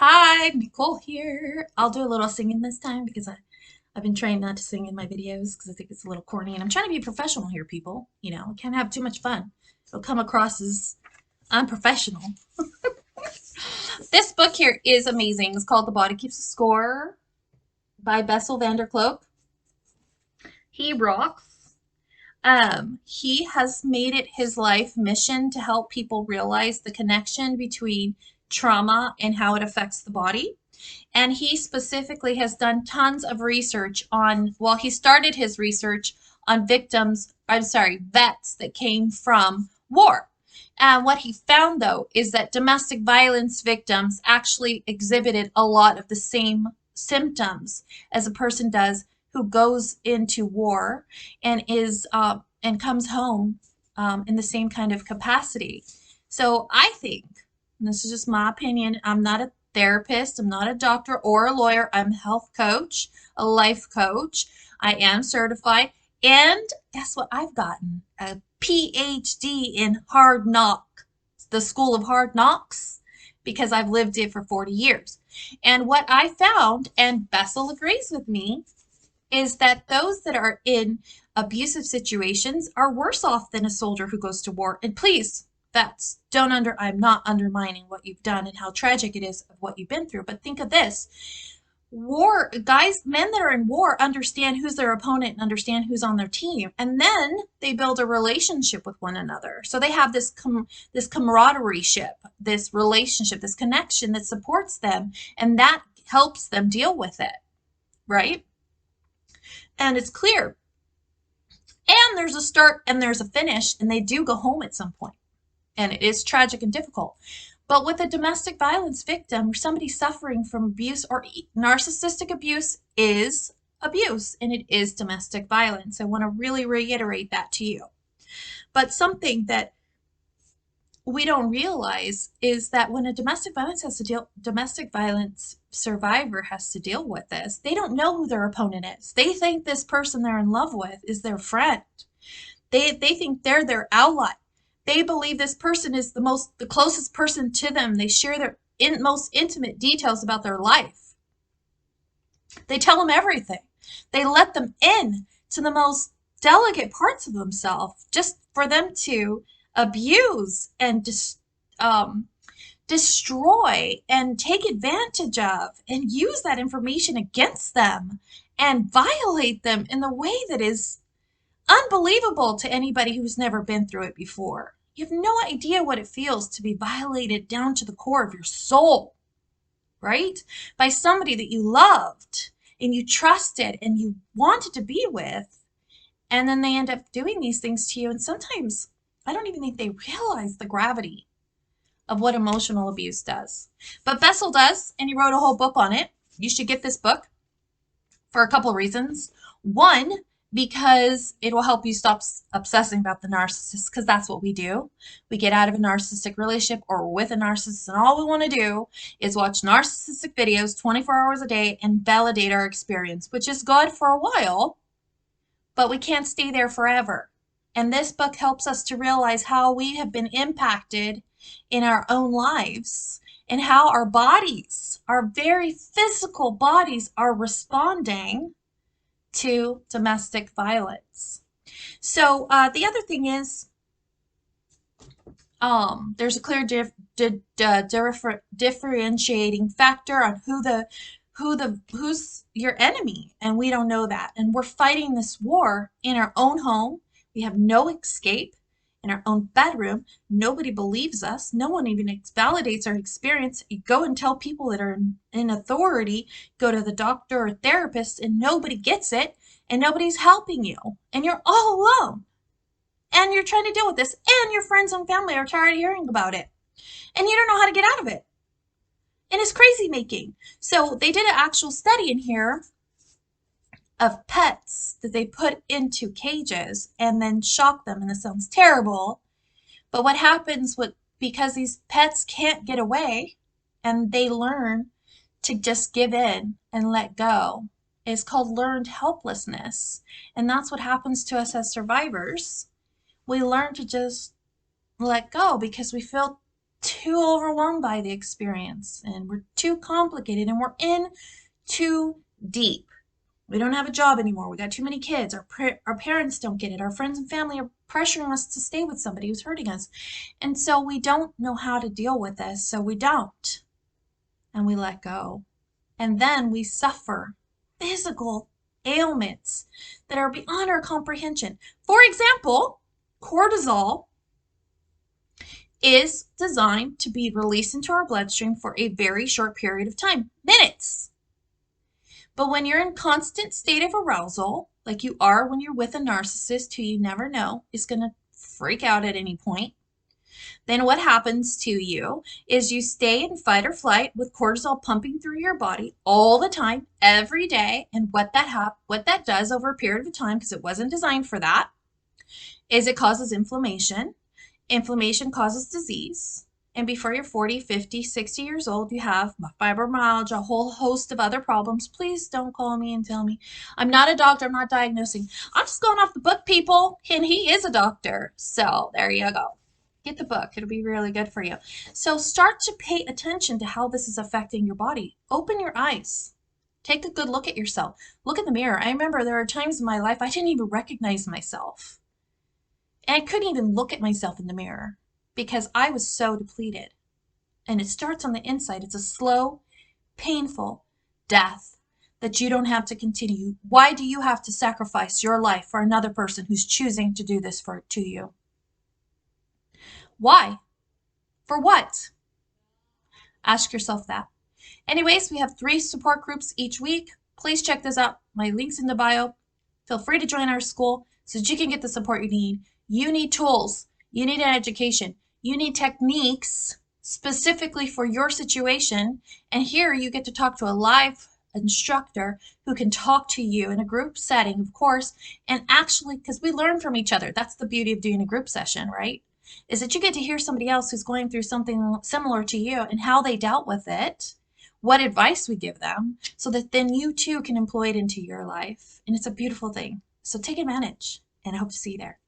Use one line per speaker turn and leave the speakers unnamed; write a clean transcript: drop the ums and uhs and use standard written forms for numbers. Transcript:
Hi, Nicole here. I'll do a little singing this time because I've been trying not to sing in my videos because I think it's a little corny and I'm trying to be professional here, people. I can't have too much fun. It'll come across as unprofessional. This book here is amazing. It's called The Body Keeps a Score by Bessel van der Kolk. He rocks. He has made it his life mission to help people realize the connection between trauma and how it affects the body. And he specifically has done tons of research on, well, he started his research on vets that came from war. And what he found, though, is that domestic violence victims actually exhibited a lot of the same symptoms as a person does who goes into war and and comes home in the same kind of capacity. So I think, and this is just my opinion, I'm not a therapist, I'm not a doctor or a lawyer, I'm a health coach, a life coach. I am certified, and guess what I've gotten? A PhD in hard knock, the school of hard knocks, because I've lived it for 40 years. And what I found, and Bessel agrees with me, is that those that are in abusive situations are worse off than a soldier who goes to war. And please, I'm not undermining what you've done and how tragic it is of what you've been through, but think of this. Men that are in war understand who's their opponent and understand who's on their team, and then they build a relationship with one another. So they have this camaraderie, this relationship, this connection that supports them, and that helps them deal with it, right? And it's clear. And there's a start and there's a finish, and they do go home at some point. And it is tragic and difficult. But with a domestic violence victim or somebody suffering from abuse or narcissistic abuse is abuse, and it is domestic violence. I want to really reiterate that to you. But something that we don't realize is that when a domestic violence survivor has to deal with this, they don't know who their opponent is. They think this person they're in love with is their friend. They think they're their ally. They believe this person is the closest person to them. They share their most intimate details about their life. They tell them everything. They let them in to the most delicate parts of themselves just for them to abuse and destroy and take advantage of and use that information against them and violate them in the way that is unbelievable to anybody who's never been through it before. You have no idea what it feels to be violated down to the core of your soul, right? By somebody that you loved and you trusted and you wanted to be with, and then they end up doing these things to you. And sometimes I don't even think they realize the gravity of what emotional abuse does. But Bessel does, and he wrote a whole book on it. You should get this book for a couple of reasons. One, because it will help you stop obsessing about the narcissist, because that's what we do. We get out of a narcissistic relationship or we're with a narcissist, and all we want to do is watch narcissistic videos 24 hours a day and validate our experience, which is good for a while, but we can't stay there forever. And this book helps us to realize how we have been impacted in our own lives and how our bodies, our very physical bodies, are responding to domestic violence. So the other thing is, there's a clear differentiating factor on who's your enemy, and we don't know that. And we're fighting this war in our own home. We have no escape. In our own bedroom, nobody believes us. No one even validates our experience. You go and tell people that are in authority, go to the doctor or therapist, and nobody gets it, and nobody's helping you, and you're all alone. And you're trying to deal with this, and your friends and family are tired of hearing about it, and you don't know how to get out of it. And it's crazy making. So they did an actual study in here of pets that they put into cages and then shock them. And this sounds terrible, but what happens because these pets can't get away and they learn to just give in and let go, is called learned helplessness. And that's what happens to us as survivors. We learn to just let go because we feel too overwhelmed by the experience, and we're too complicated, and we're in too deep. We don't have a job anymore. We got too many kids. Our parents don't get it. Our friends and family are pressuring us to stay with somebody who's hurting us. And so we don't know how to deal with this, so we don't. And we let go. And then we suffer physical ailments that are beyond our comprehension. For example, cortisol is designed to be released into our bloodstream for a very short period of time, minutes. But when you're in constant state of arousal, like you are when you're with a narcissist who you never know is going to freak out at any point, then what happens to you is you stay in fight or flight with cortisol pumping through your body all the time, every day. And what that does over a period of time, because it wasn't designed for that, is it causes inflammation. Inflammation causes disease. And before you're 40, 50, 60 years old, you have fibromyalgia, a whole host of other problems. Please don't call me and tell me. I'm not a doctor. I'm not diagnosing. I'm just going off the book, people. And he is a doctor. So there you go. Get the book. It'll be really good for you. So start to pay attention to how this is affecting your body. Open your eyes. Take a good look at yourself. Look in the mirror. I remember there are times in my life I didn't even recognize myself. And I couldn't even look at myself in the mirror because I was so depleted. And it starts on the inside. It's a slow, painful death that you don't have to continue. Why do you have to sacrifice your life for another person who's choosing to do this to you? Why? For what? Ask yourself that. Anyways, we have 3 support groups each week. Please check this out. My link's in the bio. Feel free to join our school so that you can get the support you need. You need tools. You need an education. You need techniques specifically for your situation. And here you get to talk to a live instructor who can talk to you in a group setting, of course, and actually, because we learn from each other. That's the beauty of doing a group session, right? Is that you get to hear somebody else who's going through something similar to you and how they dealt with it, what advice we give them, so that then you too can employ it into your life. And it's a beautiful thing. So take advantage, and I hope to see you there.